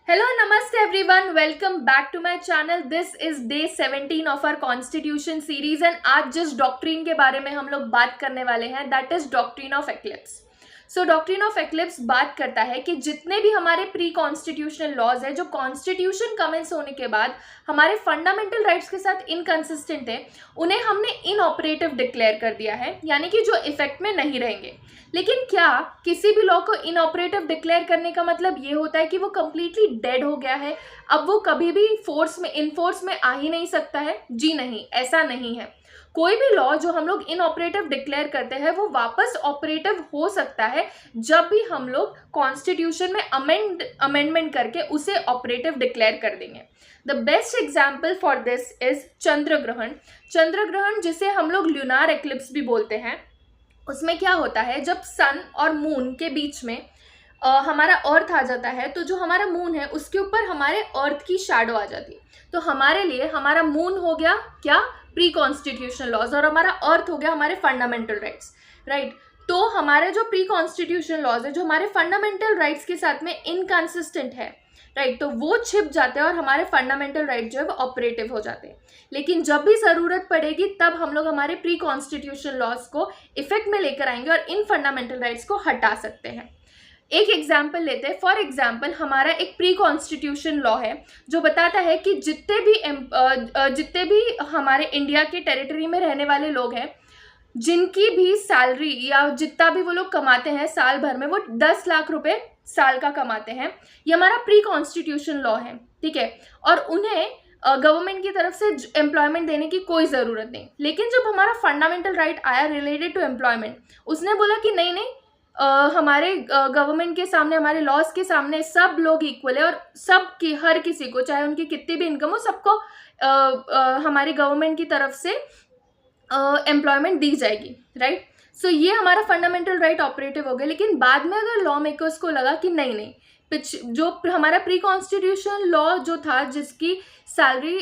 Hello, namaste everyone. Welcome back to my channel. This is day 17 of our Constitution series and आज जिस doctrine के बारे में हम लोग बात करने वाले हैं that is doctrine of eclipse. So doctrine of eclipse बात करता है कि जितने भी हमारे प्री कॉन्स्टिट्यूशनल लॉज है जो कॉन्स्टिट्यूशन कमेंस होने के बाद हमारे फंडामेंटल राइट्स के साथ इनकंसिस्टेंट है, उन्हें हमने इनऑपरेटिव डिक्लेयर कर दिया है, यानी कि जो इफेक्ट में नहीं रहेंगे. लेकिन क्या किसी भी लॉ को इनऑपरेटिव डिक्लेयर करने का मतलब ये होता है कि वो कंप्लीटली डेड हो गया है, अब वो कभी भी इनफोर्स में आ ही नहीं सकता है? जी नहीं, ऐसा नहीं है. कोई भी लॉ जो हम लोग इनऑपरेटिव डिक्लेयर करते हैं वो वापस ऑपरेटिव हो सकता है जब भी हम लोग कॉन्स्टिट्यूशन में अमेंडमेंट करके उसे ऑपरेटिव डिक्लेयर कर देंगे. The best example for this is chandra grahan जिसे हम लोग ल्यूनार एक्लिप्स भी बोलते हैं. उसमें क्या होता है, जब सन और मून के बीच में हमारा अर्थ आ जाता है तो जो हमारा मून है उसके ऊपर हमारे अर्थ की शैडो आ जाती है. तो हमारे लिए हमारा मून हो गया क्या, प्री कॉन्स्टिट्यूशनल लॉज, और हमारा अर्थ हो गया हमारे फंडामेंटल राइट्स. राइट. तो हमारे जो प्री कॉन्स्टिट्यूशनल लॉज है जो हमारे फंडामेंटल राइट्स के साथ में इनकंसिस्टेंट है, राइट, तो वो छिप जाते हैं और हमारे फंडामेंटल राइट जो है वो ऑपरेटिव हो जाते हैं. लेकिन जब भी ज़रूरत पड़ेगी तब हम लोग हमारे प्री कॉन्स्टिट्यूशनल लॉज को इफेक्ट में लेकर आएंगे और इन फंडामेंटल राइट्स को हटा सकते हैं. एक एग्जाम्पल लेते हैं. फॉर एग्जाम्पल हमारा एक प्री कॉन्स्टिट्यूशन लॉ है जो बताता है कि जितने भी हमारे इंडिया के टेरिटरी में रहने वाले लोग हैं जिनकी भी सैलरी या जितना भी वो लोग कमाते हैं साल भर में वो 10 लाख रुपए साल का कमाते हैं, ये हमारा प्री कॉन्स्टिट्यूशन लॉ है. ठीक है. और उन्हें गवर्नमेंट की तरफ से एम्प्लॉयमेंट देने की कोई ज़रूरत नहीं. लेकिन जब हमारा फंडामेंटल राइट आया रिलेटेड टू एम्प्लॉयमेंट, उसने बोला कि नहीं, हमारे गवर्नमेंट के सामने, हमारे लॉज के सामने सब लोग इक्वल है और हर किसी को, चाहे उनकी कितनी भी इनकम हो, सबको हमारी गवर्नमेंट की तरफ से एम्प्लॉयमेंट दी जाएगी. राइट. सो ये हमारा फंडामेंटल राइट ऑपरेटिव हो गया. लेकिन बाद में अगर लॉ मेकर्स को लगा कि नहीं, जो हमारा प्री कॉन्स्टिट्यूशनल लॉ जो था जिसकी सैलरी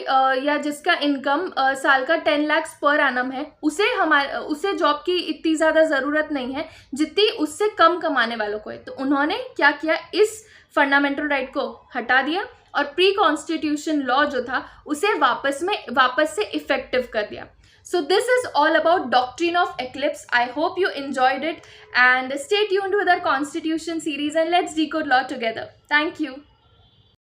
या जिसका इनकम साल का 10 लाख पर एनम है, उसे जॉब की इतनी ज़्यादा ज़रूरत नहीं है जितनी उससे कम कमाने वालों को है. तो उन्होंने क्या किया, इस फंडामेंटल राइट को हटा दिया और प्री कॉन्स्टिट्यूशन लॉ जो था उसे वापस से इफेक्टिव कर दिया. So this is all about doctrine of eclipse. I hope you enjoyed it and stay tuned with our Constitution series and let's decode law together. Thank you.